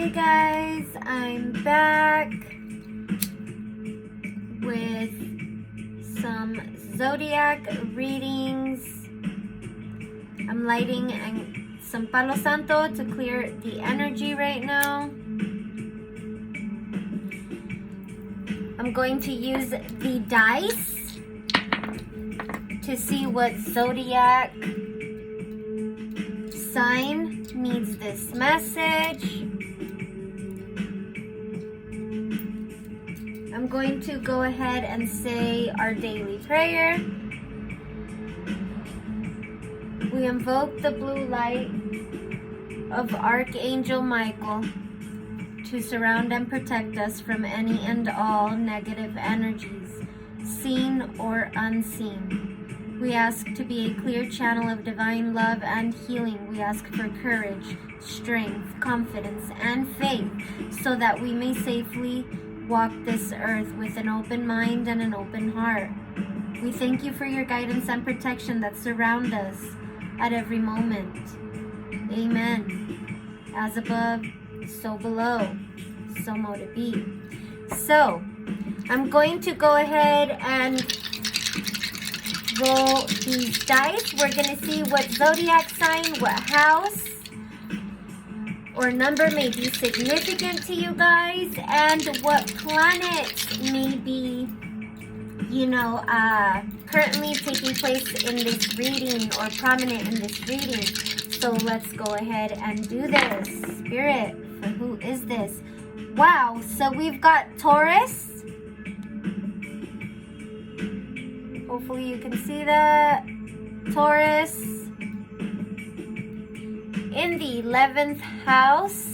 Hey guys, I'm back with some zodiac readings. I'm lighting some Palo Santo to clear the energy right now. I'm going to use the dice to see what zodiac sign needs this message. I'm going to go ahead and say our daily prayer. We invoke the blue light of Archangel Michael to surround and protect us from any and all negative energies, seen or unseen. We ask to be a clear channel of divine love and healing. We ask for courage, strength, confidence, and faith so that we may safely walk this earth with an open mind and an open heart. We thank you for your guidance and protection that surround us at every moment. Amen. As above, so below, so mote it be. So, I'm going to go ahead and roll these dice. We're going to see what zodiac sign, what house or number may be significant to you guys, and what planets may be, currently taking place in this reading or prominent in this reading. So let's go ahead and do this. Spirit, for who is this? Wow, so we've got Taurus. Hopefully you can see that. Taurus in the 11th house.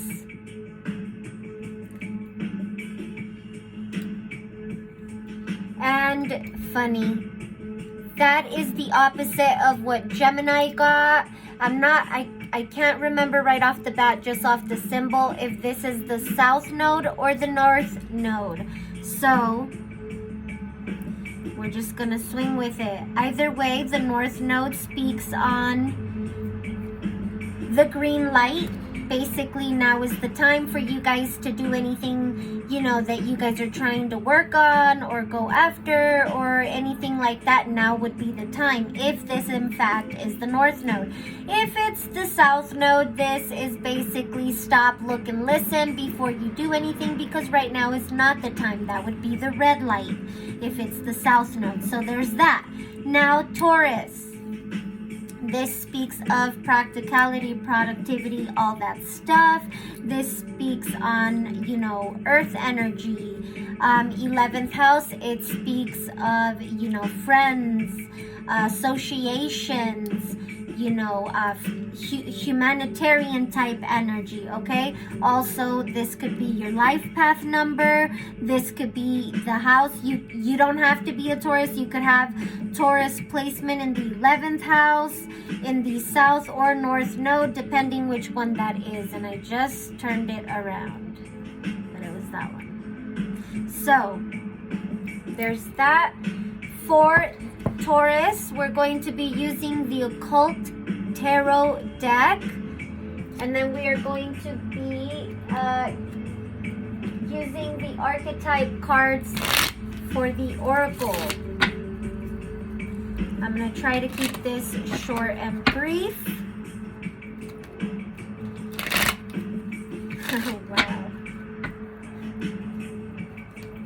And funny, that is the opposite of what Gemini got. I can't remember right off the bat, just off the symbol, if this is the south node or the north node. So we're just gonna swing with it. Either way, the north node speaks on the green light. Basically, now is the time for you guys to do anything, that you guys are trying to work on or go after or anything like that. Now would be the time, if this in fact is the north node. If it's the south node, this is basically stop, look, and listen before you do anything, because right now is not the time. That would be the red light if it's the south node. So there's that. Now, Taurus. This speaks of practicality, productivity, all that stuff. This speaks on, earth energy. 11th house, it speaks of, friends, associations, humanitarian type energy, okay? Also, this could be your life path number. This could be the house. You don't have to be a Taurus. You could have Taurus placement in the 11th house, in the south or north node, depending which one that is. And I just turned it around, but it was that one. So, there's that. For Taurus, we're going to be using the Occult Tarot deck, and then we are going to be using the archetype cards for the Oracle. I'm going to try to keep this short and brief. Oh, wow.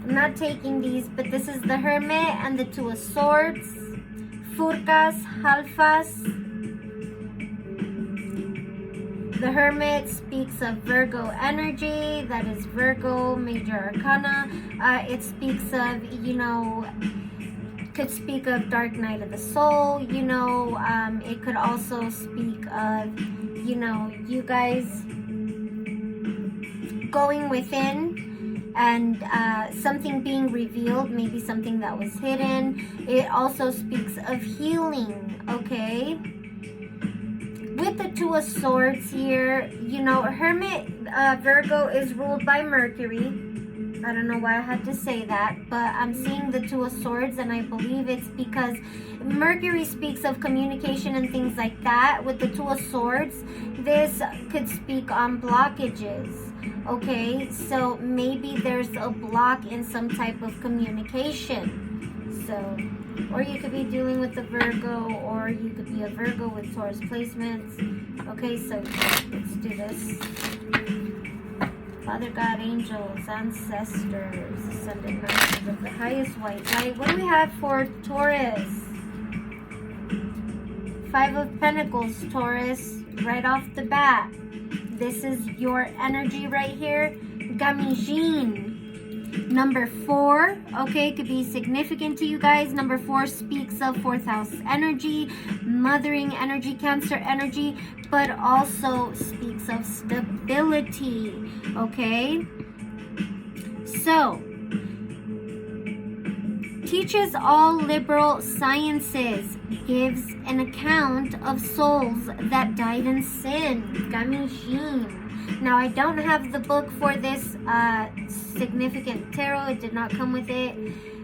I'm not taking these, but this is the Hermit and the Two of Swords, Furcas, Halfas. The Hermit speaks of Virgo energy. That is Virgo, Major Arcana. It speaks of, could speak of Dark Night of the Soul. It could also speak of, you guys going within and something being revealed, maybe something that was hidden. It also speaks of healing, okay? With the Two of Swords here, Hermit Virgo is ruled by Mercury. I don't know why I had to say that, but I'm seeing the Two of Swords, and I believe it's because Mercury speaks of communication and things like that. With the Two of Swords, this could speak on blockages, okay? So maybe there's a block in some type of communication. So, or you could be dealing with a Virgo, or you could be a Virgo with Taurus placements. Okay, so let's do this. Father God, angels, ancestors, ascended masters of the highest white light. What do we have for Taurus? Five of Pentacles, Taurus, right off the bat. This is your energy right here. Gamijin. Number 4, okay, could be significant to you guys. Number 4 speaks of 4th house energy, mothering energy, Cancer energy, but also speaks of stability, okay? So, teaches all liberal sciences, gives an account of souls that died in sin. Gamijin. Now, I don't have the book for this significant tarot. It did not come with it.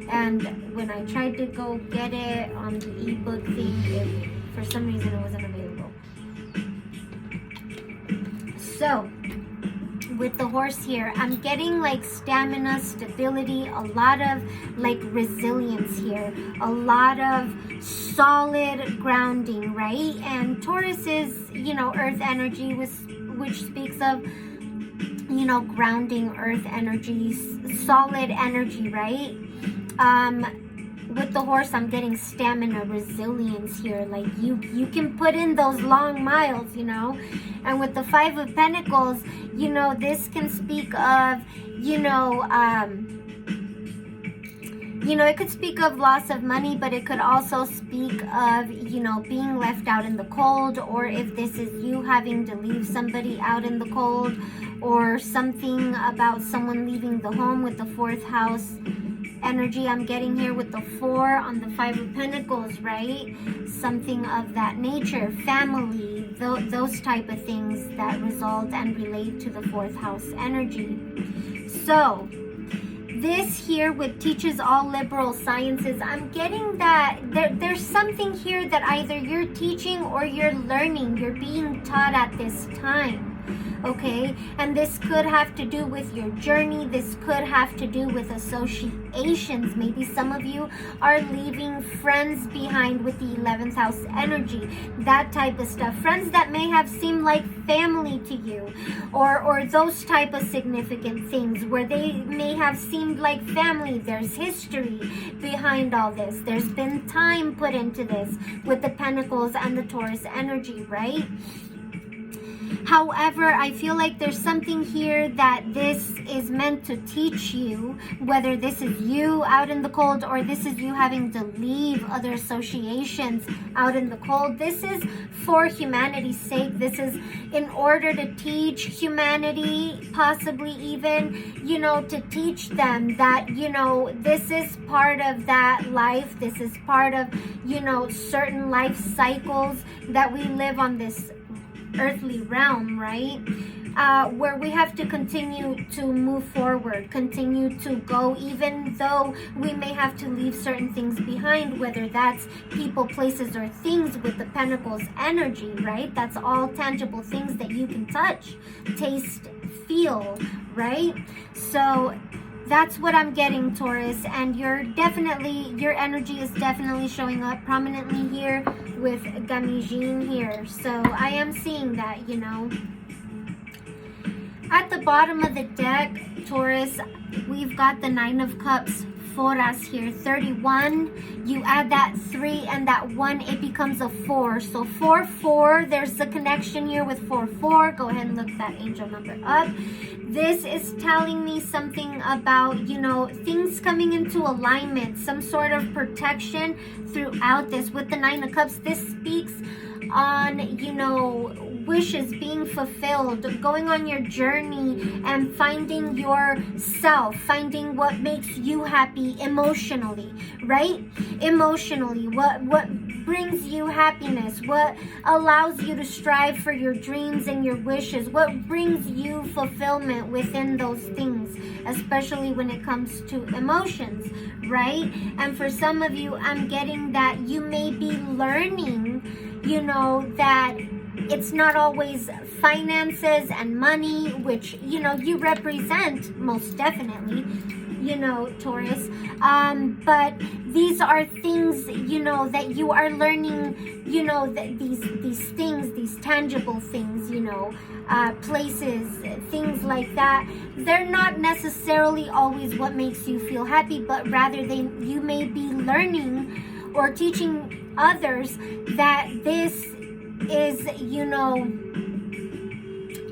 And when I tried to go get it on the ebook thing, for some reason it wasn't available. So, with the horse here, I'm getting like stamina, stability, a lot of like resilience here, a lot of solid grounding, right? And Taurus is, you know, earth energy, which speaks of, you know, grounding, earth energy, solid energy, right? With the horse, I'm getting stamina, resilience here. Like you can put in those long miles, you know. And with the Five of Pentacles, you know, this can speak of, you know, it could speak of loss of money, but it could also speak of, you know, being left out in the cold, or if this is you having to leave somebody out in the cold, or something about someone leaving the home with the 4th house energy I'm getting here with the 4 on the 5 of Pentacles, right? Something of that nature, family, those type of things that result and relate to the 4th house energy. So, this here with teaches all liberal sciences, I'm getting that there's something here that either you're teaching or you're learning, you're being taught at this time. Okay, and this could have to do with your journey. This could have to do with associations. Maybe some of you are leaving friends behind with the 11th house energy, that type of stuff. Friends that may have seemed like family to you, or those type of significant things where they may have seemed like family. There's history behind all this. There's been time put into this with the Pentacles and the Taurus energy, right? However, I feel like there's something here that this is meant to teach you, whether this is you out in the cold or this is you having to leave other associations out in the cold. This is for humanity's sake. This is in order to teach humanity, possibly even, you know, to teach them that, you know, this is part of that life. This is part of, you know, certain life cycles that we live on this earthly realm, right? Where we have to continue to move forward, continue to go, even though we may have to leave certain things behind, whether that's people, places, or things with the Pentacles energy, right? That's all tangible things that you can touch, taste, feel, right? So that's what I'm getting, Taurus, and your energy is definitely showing up prominently here with Gamijin here. So I am seeing that, you know. At the bottom of the deck, Taurus, we've got the 9 of Cups, Foras here, 31. You add that 3 and that 1, it becomes a 4. So 4-4, there's a connection here with 4-4. Go ahead and look that angel number up. This is telling me something about, you know, things coming into alignment, some sort of protection throughout this. With the 9 of Cups, this speaks on, you know, wishes being fulfilled, going on your journey and finding yourself, finding what makes you happy emotionally, right? Emotionally, what brings you happiness, what allows you to strive for your dreams and your wishes, what brings you fulfillment within those things, especially when it comes to emotions, right? And for some of you, I'm getting that you may be learning, you know, that it's not always finances and money, which, you know, you represent most definitely, you know, Taurus. But these are things, you know, that you are learning, you know, that these things, these tangible things, you know, places, things like that. They're not necessarily always what makes you feel happy, but rather you may be learning or teaching others that this is, you know,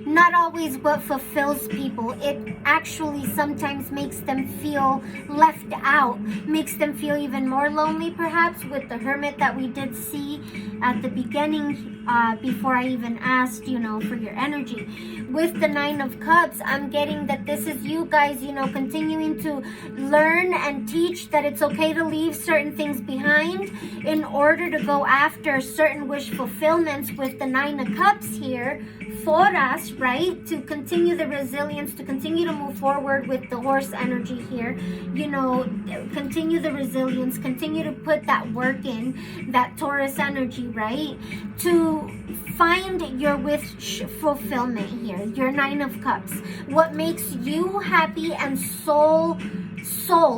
not always what fulfills people. It actually sometimes makes them feel left out, makes them feel even more lonely, perhaps, with the Hermit that we did see at the beginning, before I even asked, you know, for your energy. With the Nine of Cups, I'm getting that this is you guys, you know, continuing to learn and teach that it's okay to leave certain things behind in order to go after certain wish fulfillments with the Nine of Cups here for us, right? To continue the resilience, to continue to move forward with the horse energy here, you know, continue the resilience, continue to put that work in, that Taurus energy, right? To find your wish fulfillment here, your Nine of Cups. What makes you happy and soul,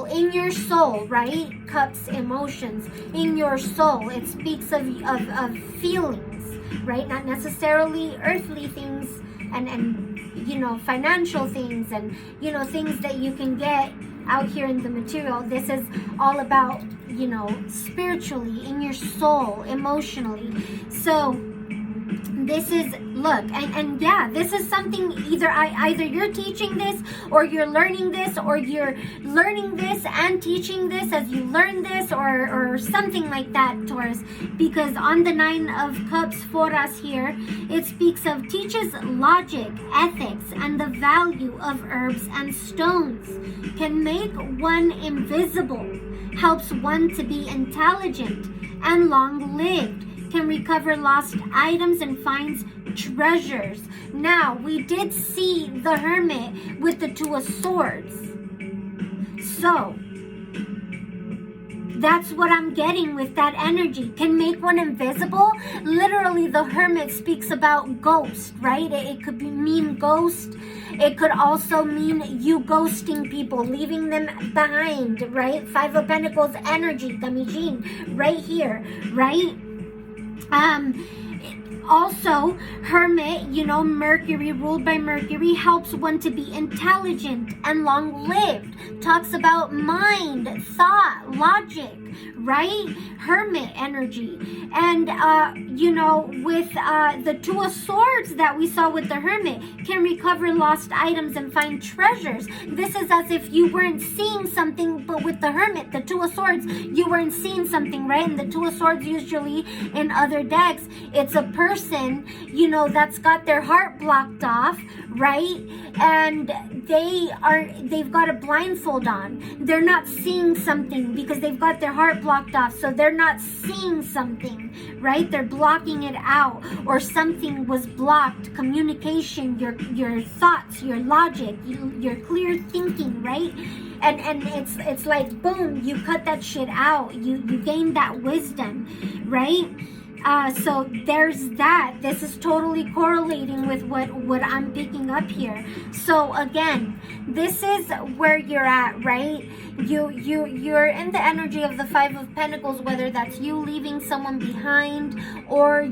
in your soul, right? Cups, emotions, in your soul. It speaks of feelings, right? Not necessarily earthly things and you know, financial things and, you know, things that you can get out here in the material. This is all about, you know, spiritually, in your soul, emotionally. So this is, look, and yeah, this is something either you're teaching this or you're learning this, or you're learning this and teaching this as you learn this, or something like that, Taurus. Because on the Nine of Cups for us here, it speaks of teaches logic, ethics, and the value of herbs and stones, can make one invisible, helps one to be intelligent and long-lived, can recover lost items and finds treasures. Now, we did see the Hermit with the Two of Swords. So, that's what I'm getting with that energy. Can make one invisible. Literally, the Hermit speaks about ghost, right? It could mean ghost. It could also mean you ghosting people, leaving them behind, right? Five of Pentacles energy, Gamijin, right here, right? Also, Hermit, you know, Mercury, ruled by Mercury, helps one to be intelligent and long-lived. Talks about mind, thought, logic, right? Hermit energy. And, you know, with the Two of Swords that we saw with the Hermit, can recover lost items and find treasures. This is as if you weren't seeing something, but with the Hermit, the Two of Swords, you weren't seeing something, right? And the Two of Swords usually in other decks, it's a person, you know, that's got their heart blocked off, right? And they've got a blindfold on. They're not seeing something because they've got their heart blocked off. So they're not seeing something, right? They're blocking it out, or something was blocked. Communication, your thoughts, your logic, your clear thinking, right? And it's like, boom, you cut that shit out. You gain that wisdom, right? So there's that. This is totally correlating with what I'm picking up here. So again, this is where you're at, right? You're in the energy of the Five of Pentacles, whether that's you leaving someone behind or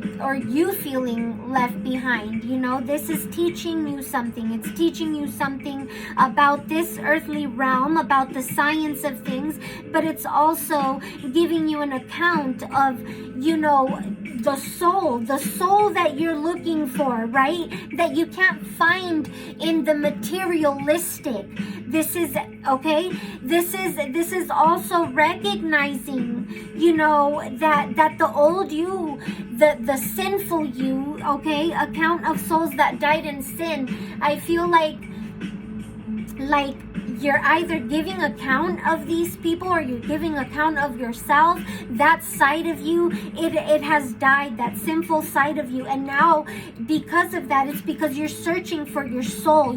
you feeling left behind. You know, this is teaching you something. It's teaching you something about this earthly realm, about the science of things, but it's also giving you an account of, you know, the soul that you're looking for, right? That you can't find in the materialistic. This is, okay? This is also recognizing, you know, that the old you, the sinful you, okay? Account of souls that died in sin. I feel like you're either giving account of these people or you're giving account of yourself. That side of you, it has died, that sinful side of you. And now, because of that, it's because you're searching for your soul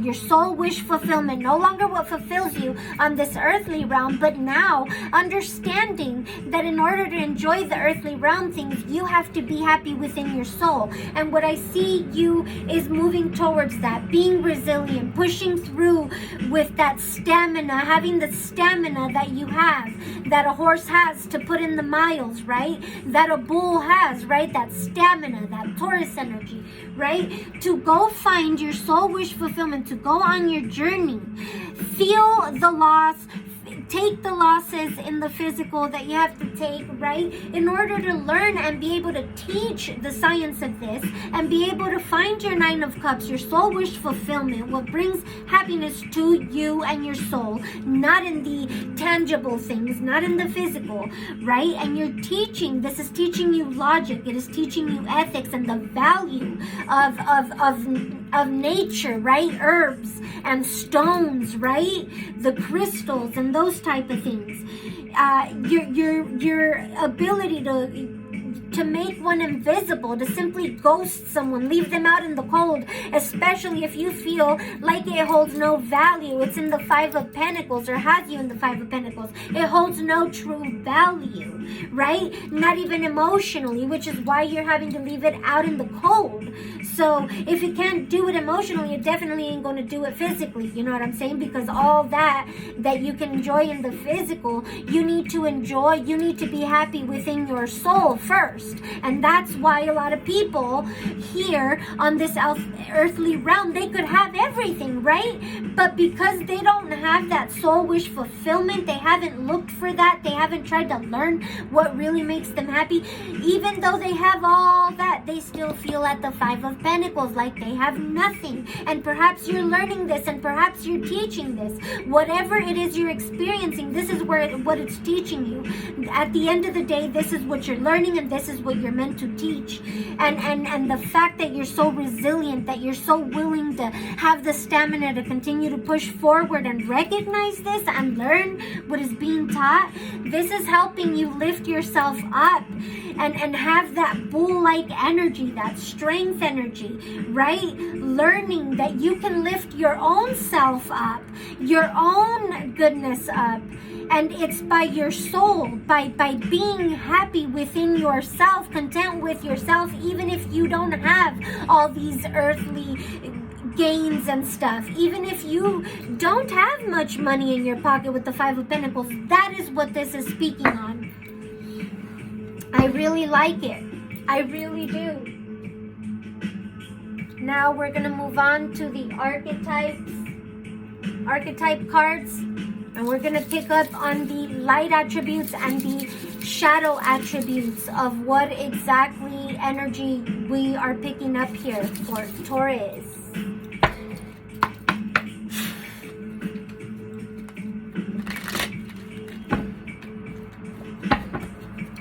wish fulfillment, no longer what fulfills you on this earthly realm, but now understanding that in order to enjoy the earthly realm things, you have to be happy within your soul. And what I see you is moving towards that, being resilient, pushing through with that stamina, having the stamina that you have, that a horse has to put in the miles, right? That a bull has, right? That stamina, that Taurus energy, right? To go find your soul wish fulfillment, to go on your journey, feel the loss, take the losses in the physical that you have to take, right? In order to learn and be able to teach the science of this and be able to find your Nine of Cups, your soul wish fulfillment, what brings happiness to you and your soul, not in the tangible things, not in the physical, right? And you're teaching, this is teaching you logic, it is teaching you ethics and the value of nature, right? Herbs and stones, right? The crystals and those type of things. Your ability to make one invisible, to simply ghost someone, leave them out in the cold, especially if you feel like it holds no value. It's in the Five of Pentacles, or has you in the Five of Pentacles. It holds no true value, right? Not even emotionally, which is why you're having to leave it out in the cold. So if you can't do it emotionally, you definitely ain't going to do it physically. You know what I'm saying? Because all that you can enjoy in the physical, you need to enjoy, you need to be happy within your soul first. And that's why a lot of people here on this earthly realm, they could have everything, right? But because they don't have that soul wish fulfillment, they haven't looked for that, they haven't tried to learn what really makes them happy. Even though they have all that, they still feel at the Five of Pentacles like they have nothing. And perhaps you're learning this, and perhaps you're teaching this. Whatever it is you're experiencing, this is what it's teaching you. At the end of the day, this is what you're learning, and this is what you're meant to teach. And the fact that you're so resilient, that you're so willing to have the stamina to continue to push forward and recognize this and learn what is being taught, this is helping you lift yourself up and have that bull-like energy, that strength energy, right? Learning that you can lift your own self up, your own goodness up. And it's by your soul, by being happy within yourself, content with yourself, even if you don't have all these earthly gains and stuff. Even if you don't have much money in your pocket with the Five of Pentacles, that is what this is speaking on. I really like it. I really do. Now we're going to move on to the archetype cards. And we're going to pick up on the light attributes and the shadow attributes of what exactly energy we are picking up here for Taurus.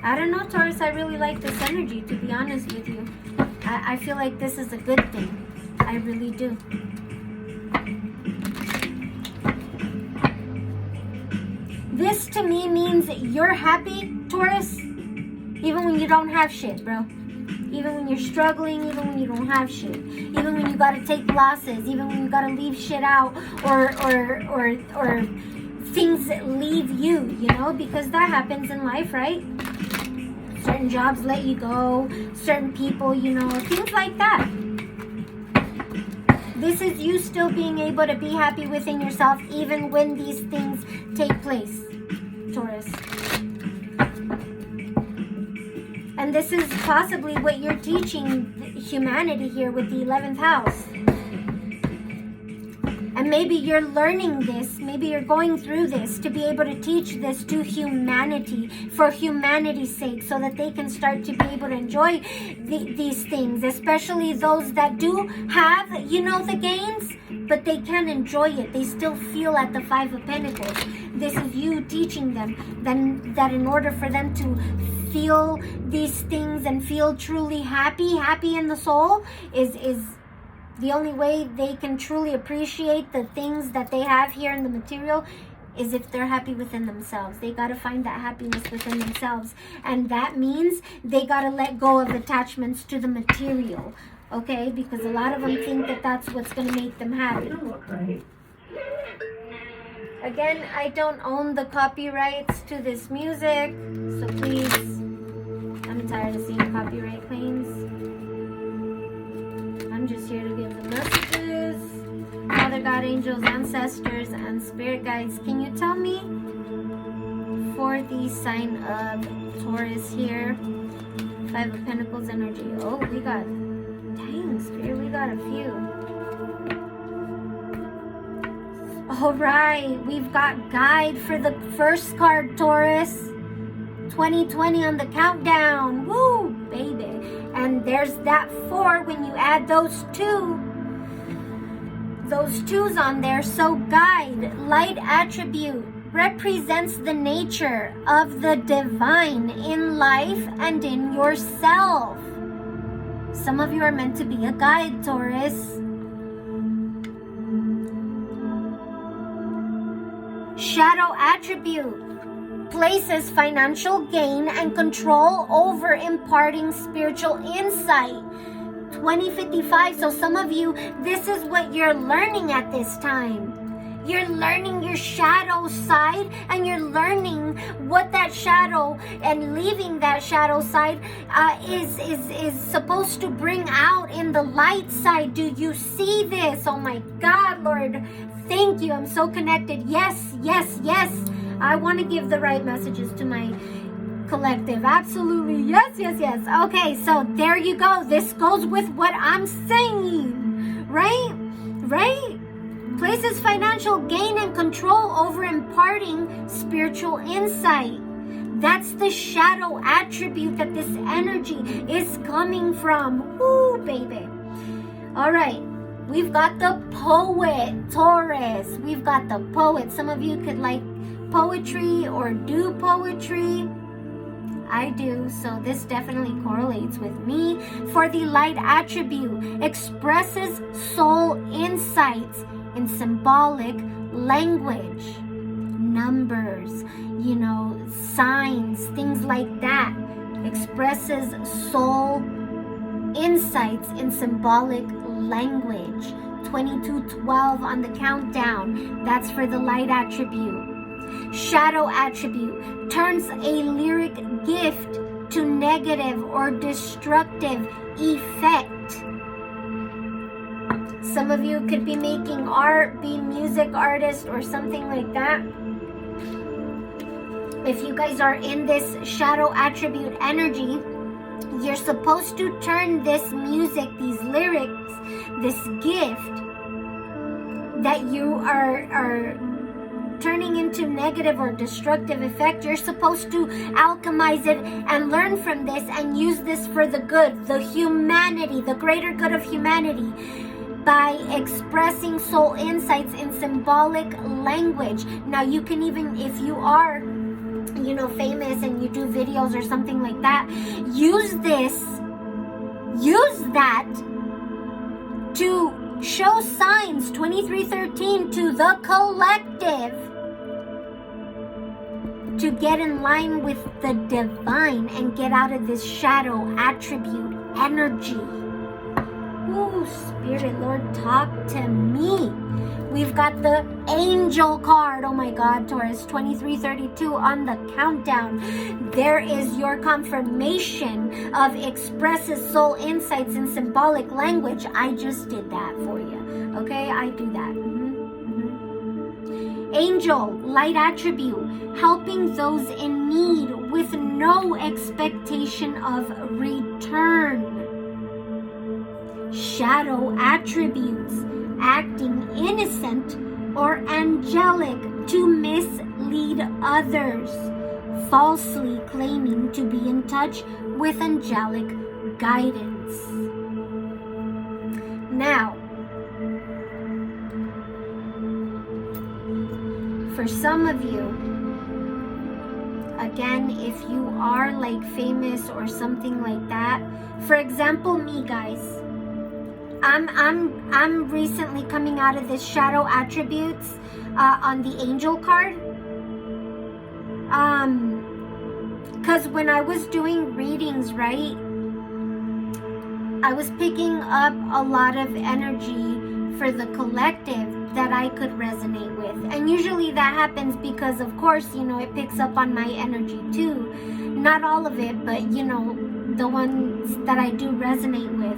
I don't know, Taurus, I really like this energy, to be honest with you. I feel like this is a good thing. I really do. This to me means you're happy, Taurus, even when you don't have shit, bro. Even when you're struggling, even when you don't have shit. Even when you gotta take losses, even when you gotta leave shit out or things leave you, you know, because that happens in life, right? Certain jobs let you go, certain people, you know, things like that. This is you still being able to be happy within yourself even when these things take place, Taurus. And this is possibly what you're teaching humanity here with the 11th house. And maybe you're learning this, maybe you're going through this to be able to teach this to humanity for humanity's sake, so that they can start to be able to enjoy these things, especially those that do have, you know, the gains, but they can't enjoy it. They still feel at the Five of Pentacles. This is you teaching them that in order for them to feel these things and feel truly happy in the soul is The only way they can truly appreciate the things that they have here in the material is if they're happy within themselves. They got to find that happiness within themselves. And that means they got to let go of attachments to the material. Okay? Because a lot of them think that that's what's going to make them happy. Again, I don't own the copyrights to this music. So please, I'm tired of seeing copyright claims. I'm just here to give the messages. Father God, angels, ancestors, and spirit guides, can you tell me for the sign of Taurus here? 5 of Pentacles energy. Oh, we got, dang, spirit, we got a few. All right, we've got guide for the first card, Taurus. 2020 on the countdown. Woo, baby. And there's that 4 when you add those 2. Those 2's on there. So guide, light attribute, represents the nature of the divine in life and in yourself. Some of you are meant to be a guide, Taurus. Shadow attribute places financial gain and control over imparting spiritual insight. 2055. So some of you, this is what you're learning at this time. You're learning your shadow side, and you're learning what that shadow and leaving that shadow side is supposed to bring out in the light side. Do you see this? Oh my God, Lord, thank you. I'm so connected. Yes, yes, yes. I want to give the right messages to my collective. Absolutely. Yes, yes, yes. Okay, so there you go. This goes with what I'm saying. Right? Right? Places financial gain and control over imparting spiritual insight. That's the shadow attribute that this energy is coming from. Woo, baby. All right. We've got the poet, Taurus. We've got the poet. Some of you could like poetry or do poetry. I do, so this definitely correlates with me. For the light attribute, expresses soul insights in symbolic language, numbers, signs, things like that. Expresses soul insights in symbolic language. 2212 on the countdown. That's for the light attribute. Shadow attribute turns a lyric gift to negative or destructive effect. Some of you could be making art, be music artist or something like that. If you guys are in this shadow attribute energy, you're supposed to turn this music, these lyrics, this gift that you are turning into negative or destructive effect. You're supposed to alchemize it and learn from this and use this for the good, the humanity, the greater good of humanity, by expressing soul insights in symbolic language. Now you can even, if you are famous and you do videos or something like that, use that to show signs 2313 to the collective to get in line with the divine and get out of this shadow attribute energy. Ooh, Spirit, Lord, talk to me. We've got the angel card. Oh my God, Taurus, 2332 on the countdown. There is your confirmation of expresses soul insights in symbolic language. I just did that for you. Okay, I do that. Angel, light attribute, helping those in need with no expectation of return. Shadow attributes, acting innocent or angelic to mislead others, falsely claiming to be in touch with angelic guidance. Now, for some of you, again, if you are like famous or something like that, for example, me, guys, I'm recently coming out of this shadow attributes on the angel card. Because when I was doing readings, right, I was picking up a lot of energy for the collective that I could resonate with. And usually that happens because, of course, you know, it picks up on my energy too. Not all of it, but, you know, the ones that I do resonate with.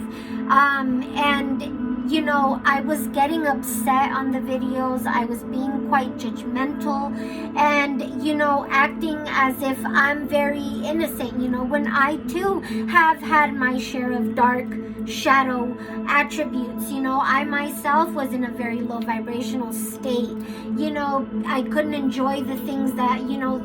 And, you know, I was getting upset on the videos. I was being quite judgmental and, you know, acting as if I'm very innocent, you know, when I too have had my share of dark shadow attributes. You know, I myself was in a very low vibrational state. You know, I couldn't enjoy the things that, you know,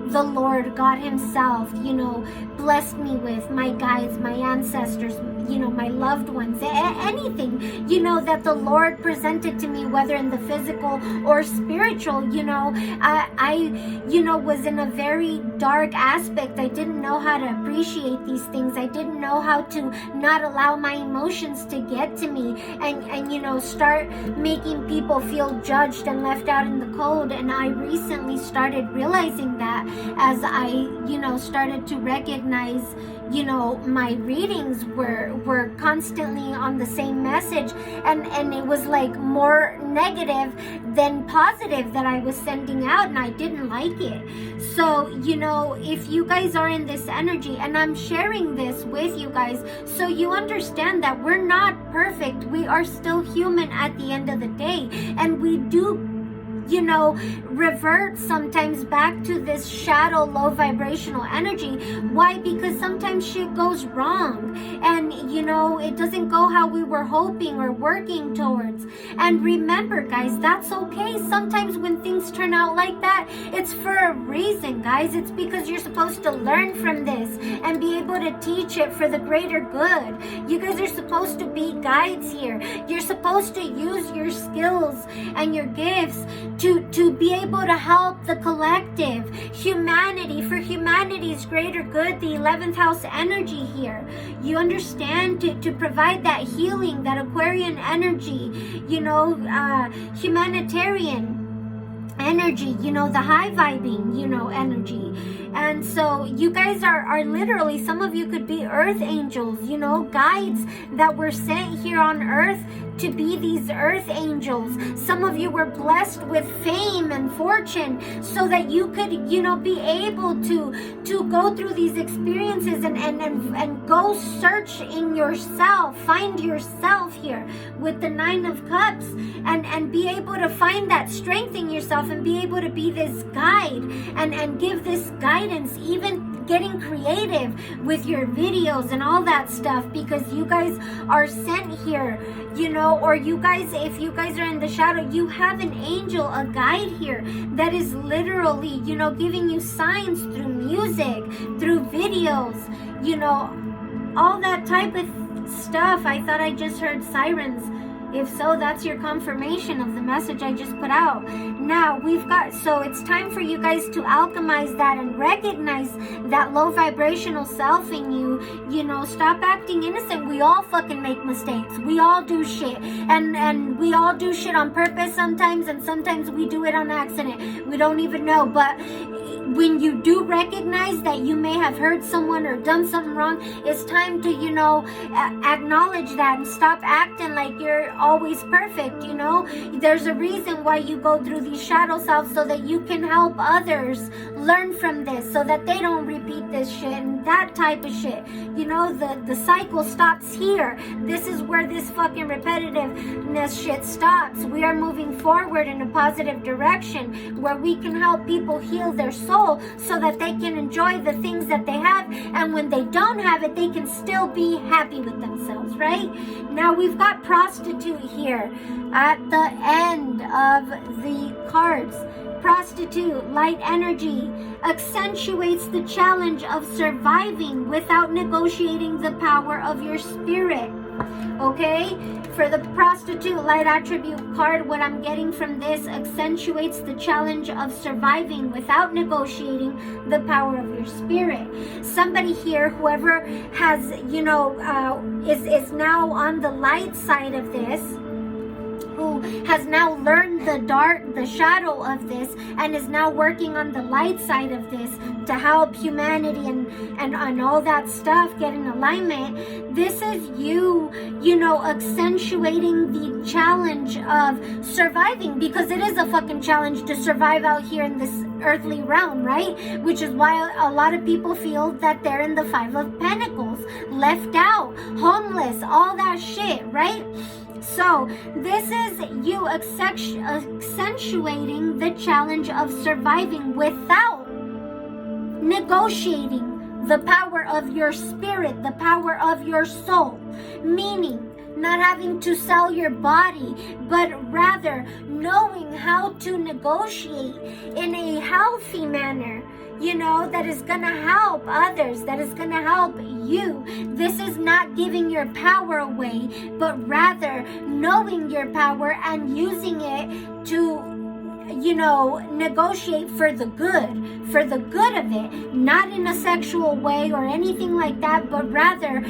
the Lord God himself, you know, blessed me with, my guides, my ancestors, you know, my loved ones, anything, you know, that the Lord presented to me, whether in the physical or spiritual. You know, I you know, was in a very dark aspect. I didn't know how to appreciate these things. I didn't know how to not allow my emotions to get to me and you know, start making people feel judged and left out in the cold. And I recently started realizing that as I, you know, started to recognize, you know, my readings were constantly on the same message, and it was like more negative than positive that I was sending out, and I didn't like it. So, you know, if you guys are in this energy, and I'm sharing this with you guys so you understand that we're not perfect, we are still human at the end of the day, and we do, you know, revert sometimes back to this shadow low vibrational energy. Why? Because sometimes shit goes wrong and, you know, it doesn't go how we were hoping or working towards. And remember, guys, that's okay. Sometimes when things turn out like that, it's for a reason, guys. It's because you're supposed to learn from this and be able to teach it for the greater good. You guys are supposed to be guides here. You're supposed to use your skills and your gifts to be able to help the collective, humanity, for humanity's greater good, the 11th house energy here. You understand? To provide that healing, that Aquarian energy, you know, humanitarian energy, you know, the high vibing, you know, energy. And so you guys are literally, some of you could be earth angels, you know, guides that were sent here on earth to be these earth angels. Some of you were blessed with fame and fortune so that you could, you know, be able to go through these experiences and go search in yourself, find yourself here with the 9 of Cups, and be able to find that strength in yourself and be able to be this guide and give this guidance, even getting creative with your videos and all that stuff, because you guys are sent here, you know, or you guys, if you guys are in the shadow, you have an angel, a guide here that is literally, you know, giving you signs through music, through videos, you know, all that type of stuff. I thought I just heard sirens. If so, that's your confirmation of the message I just put out. Now, so it's time for you guys to alchemize that and recognize that low vibrational self in you. You know, stop acting innocent. We all fucking make mistakes. We all do shit. And we all do shit on purpose sometimes, and sometimes we do it on accident. We don't even know. But when you do recognize that you may have hurt someone or done something wrong, it's time to, you know, acknowledge that and stop acting like you're always perfect. You know, there's a reason why you go through these shadow selves, so that you can help others learn from this, so that they don't repeat this shit and that type of shit. You know, the cycle stops here. This is where this fucking repetitiveness shit stops. We are moving forward in a positive direction where we can help people heal their soul so that they can enjoy the things that they have, and when they don't have it, they can still be happy with themselves, right? Now we've got prostitute here at the end of the cards. Prostitute, light energy, accentuates the challenge of surviving without negotiating the power of your spirit. Okay? For the prostitute light attribute card, what I'm getting from this accentuates the challenge of surviving without negotiating the power of your spirit. Somebody here, whoever has, is now on the light side of this, who has now learned the shadow of this and is now working on the light side of this to help humanity and all that stuff get in alignment. This is you accentuating the challenge of surviving, because it is a fucking challenge to survive out here in this earthly realm, right? Which is why a lot of people feel that they're in the Five of Pentacles, left out, homeless, all that shit, right? So this is you accentuating the challenge of surviving without negotiating the power of your spirit, the power of your soul. Meaning, not having to sell your body, but rather knowing how to negotiate in a healthy manner, that is going to help others, that is going to help you. This is not giving your power away, but rather knowing your power and using it to, negotiate for the good of it, not in a sexual way or anything like that, but rather,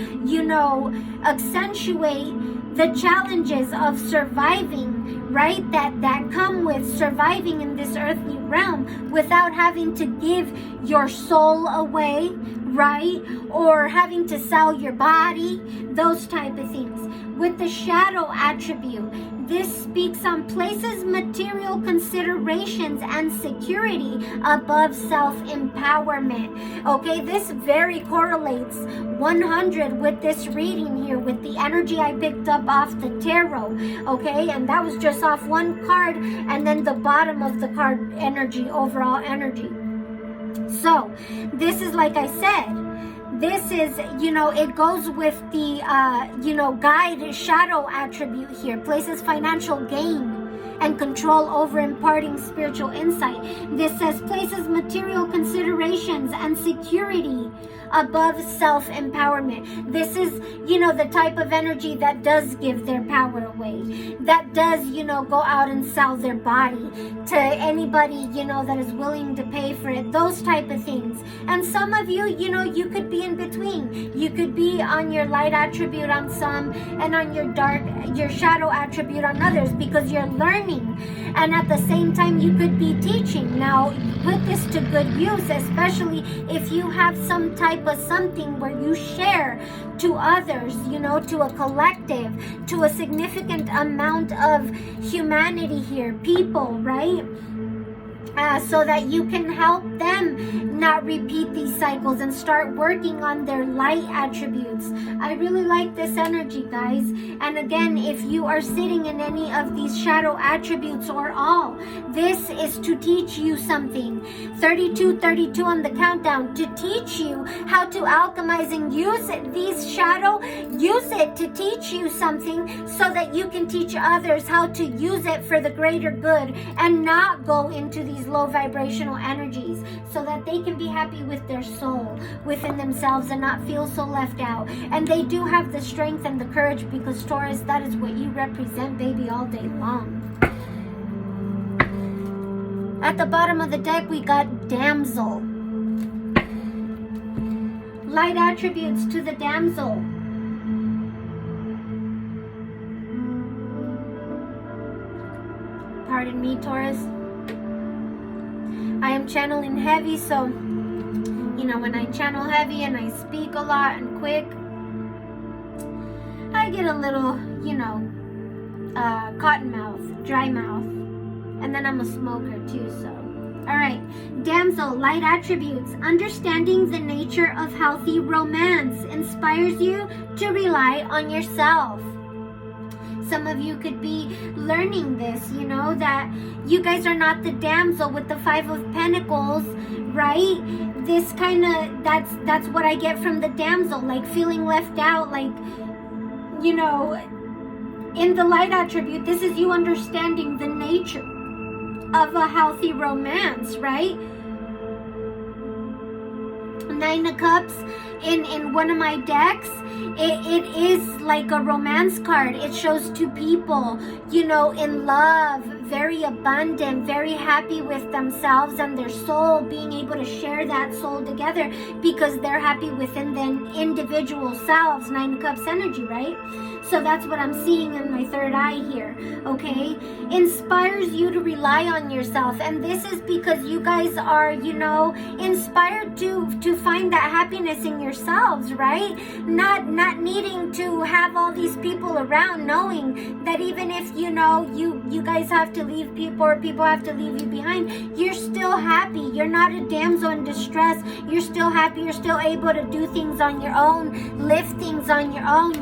accentuate the challenges of surviving, right? That come with surviving in this earthly realm without having to give your soul away, right? Or having to sell your body, those type of things. With the shadow attribute, this speaks on places, material considerations, and security above self-empowerment. Okay, this very correlates 100 with this reading here, with the energy I picked up off the tarot. Okay, and that was just off one card, and then the bottom of the card energy, overall energy. So, this is, like I said, this is, it goes with the, guide shadow attribute here. Places financial gain and control over imparting spiritual insight. This says places material considerations and security above self-empowerment. This is, the type of energy that does give their power away, that does, go out and sell their body to anybody, that is willing to pay for it, those type of things. And some of you, you could be in between. You could be on your light attribute on some and on your shadow attribute on others, because you're learning, and at the same time you could be teaching. Now put this to good use, especially if you have some type of something where you share to others, to a collective, to a significant amount of humanity here, people, right? So that you can help them not repeat these cycles and start working on their light attributes. I really like this energy, guys. And again, if you are sitting in any of these shadow attributes or all, this is to teach you something. 32 on the countdown, to teach you how to alchemize and use these shadow, use it to teach you something so that you can teach others how to use it for the greater good and not go into these low vibrational energies, so that they can be happy with their soul within themselves and not feel so left out. And they do have the strength and the courage, because Taurus, that is what you represent, baby, all day long. At the bottom of the deck, we got Damsel. Light attributes to the Damsel. Pardon me, Taurus. I am channeling heavy, so, when I channel heavy and I speak a lot and quick, I get a little, cotton mouth, dry mouth. And then I'm a smoker too, so. Alright, Damsel, light attributes. Understanding the nature of healthy romance inspires you to rely on yourself. Some of you could be learning this, that you guys are not the damsel with the Five of Pentacles, right? This kind of, that's what I get from the damsel, like feeling left out, like, in the light attribute, this is you understanding the nature of a healthy romance, right? Nine of Cups in one of my decks, it is like a romance card. It shows two people, you know, in love, very abundant, very happy with themselves and their soul, being able to share that soul together because they're happy within the individual selves. Nine of Cups energy, right? So that's what I'm seeing in my third eye here, okay? Inspires you to rely on yourself. And this is because you guys are, you know, inspired to find that happiness in yourselves, right? Not needing to have all these people around, knowing that even if, you know, you guys have to leave people or people have to leave you behind, you're still happy. You're not a damsel in distress. You're still happy. You're still able to do things on your own, lift things on your own,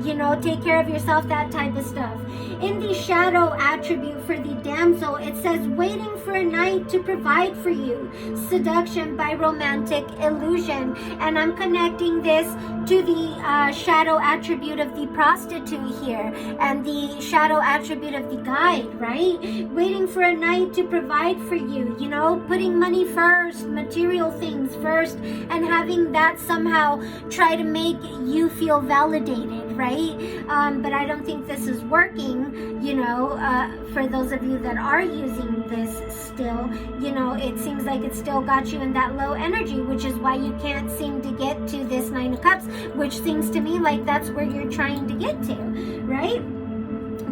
you know, take care of yourself, that type of stuff. In the shadow attribute for the damsel, it says waiting for a knight to provide for you, seduction by romantic illusion. And I'm connecting this to the shadow attribute of the prostitute here and the shadow attribute of the guide, right? Waiting for a knight to provide for you, you know, putting money first, material things first, and having that somehow try to make you feel validated, right? But I don't think this is working, you know, for those of you that are using this still, you know, it seems like it still got you in that low energy, which is why you can't seem to get to this Nine of Cups, which seems to me like that's where you're trying to get to, right?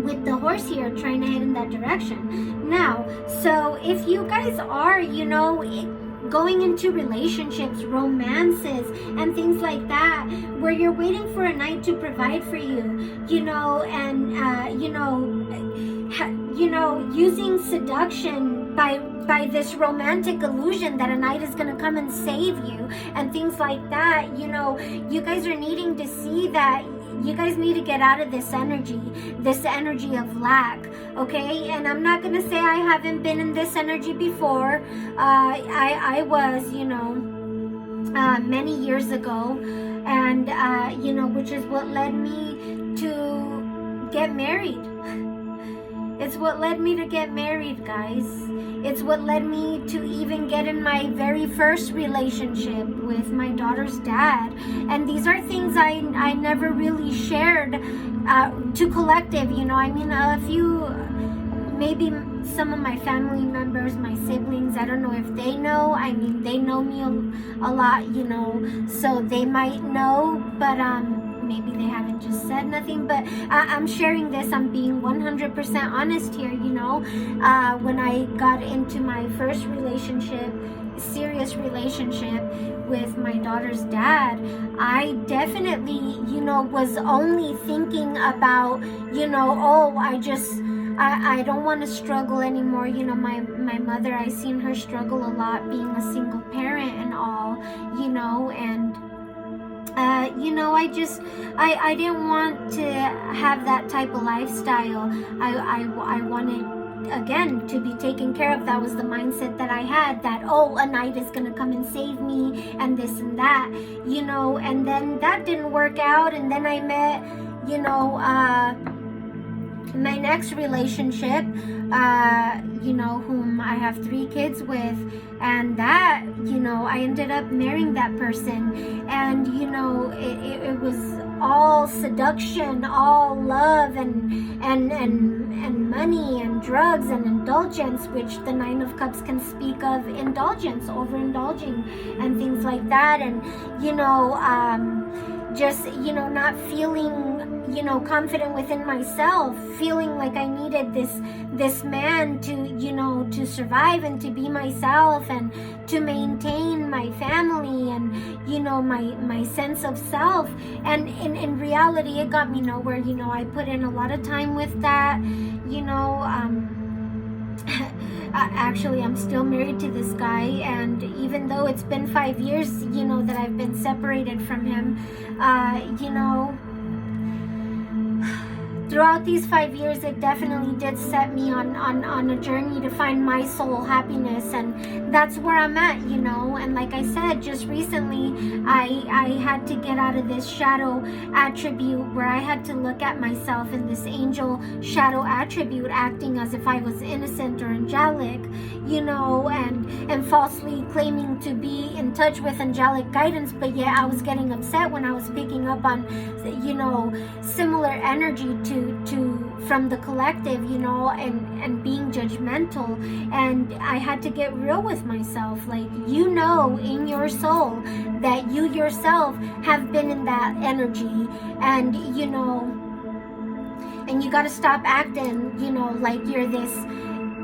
With the horse here trying to head in that direction. Now, so if you guys are, you know, going into relationships, romances, and things like that, where you're waiting for a knight to provide for you, you know, and using seduction by this romantic illusion that a knight is going to come and save you and things like that, you know, you guys are needing to see that you guys need to get out of this energy of lack, okay? And I'm not gonna say I haven't been in this energy before. I was, you know, many years ago, and you know, which is what led me to get married. It's what led me to get married, guys. It's what led me to even get in my very first relationship with my daughter's dad. And these are things I never really shared to collective, you know. I mean, a few, maybe some of my family members, my siblings, I don't know if they know. I mean, they know me a lot, you know, so they might know, but maybe they haven't just said nothing, but I'm sharing this. I'm being 100% honest here, you know. When I got into my first relationship, serious relationship with my daughter's dad, I definitely, you know, was only thinking about, you know, oh, I don't want to struggle anymore. You know, my mother, I seen her struggle a lot being a single parent and all, you know, and you know, I didn't want to have that type of lifestyle. I wanted, again, to be taken care of. That was the mindset that I had, that, oh, a knight is going to come and save me and this and that, you know, and then that didn't work out. And then I met, you know, my next relationship, you know, whom I have 3 kids with, and that, you know, I ended up marrying that person, and, you know, it was all seduction, all love, and money and drugs and indulgence, which the Nine of Cups can speak of indulgence, overindulging and things like that. And, you know, just, you know, not feeling, you know, confident within myself, feeling like I needed this man to, you know, to survive and to be myself and to maintain my family and, you know, my sense of self. And in reality, it got me nowhere. You know, I put in a lot of time with that, you know. Actually, I'm still married to this guy, and even though it's been 5 years, you know, that I've been separated from him, you know, throughout these 5 years, it definitely did set me on a journey to find my soul happiness, and that's where I'm at, you know. And like I said, just recently I had to get out of this shadow attribute where I had to look at myself in this angel shadow attribute, acting as if I was innocent or angelic, you know, and falsely claiming to be in touch with angelic guidance, but yet I was getting upset when I was picking up on, you know, similar energy to from the collective, you know, and being judgmental. And I had to get real with myself, like, you know, in your soul that you yourself have been in that energy, and you know, and you got to stop acting, you know, like you're this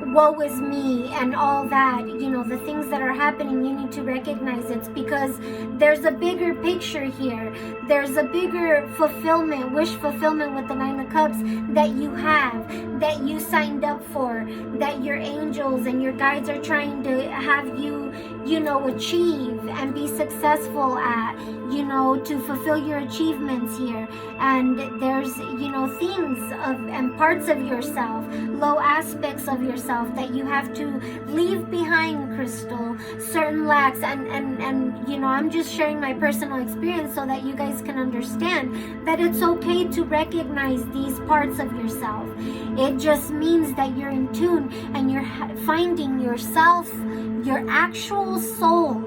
woe is me and all that. You know, the things that are happening, you need to recognize it's because there's a bigger picture here. There's a bigger fulfillment, wish fulfillment with the Nine of Cups that you have, that you signed up for, that your angels and your guides are trying to have you, you know, achieve and be successful at, you know, to fulfill your achievements here. And there's, you know, things of and parts of yourself, low aspects of yourself that you have to leave behind, Crystal. Certain lacks, and you know, I'm just sharing my personal experience so that you guys can understand that it's okay to recognize these parts of yourself. It just means that you're in tune and you're finding yourself, your actual soul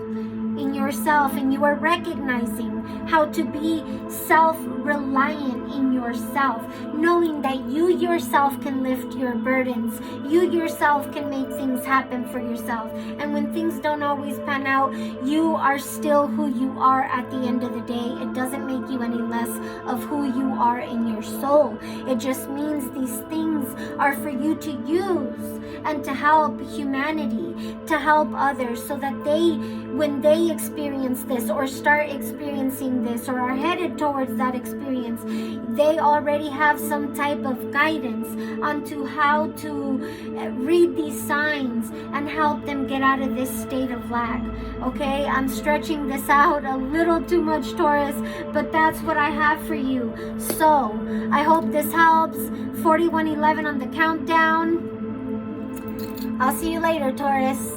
in yourself, and you are recognizing how to be self-reliant in yourself, knowing that you yourself can lift your burdens, you yourself can make things happen for yourself. And when things don't always pan out, you are still who you are at the end of the day. It doesn't make you any less of who you are in your soul. It just means these things are for you to use and to help humanity, to help others, so that they, when they experience this or start experiencing this or are headed towards that experience, they already have some type of guidance onto how to read these signs and help them get out of this state of lack. Okay, I'm stretching this out a little too much, Taurus, but that's what I have for you. So I hope this helps. 4111 on the countdown. I'll see you later, Taurus.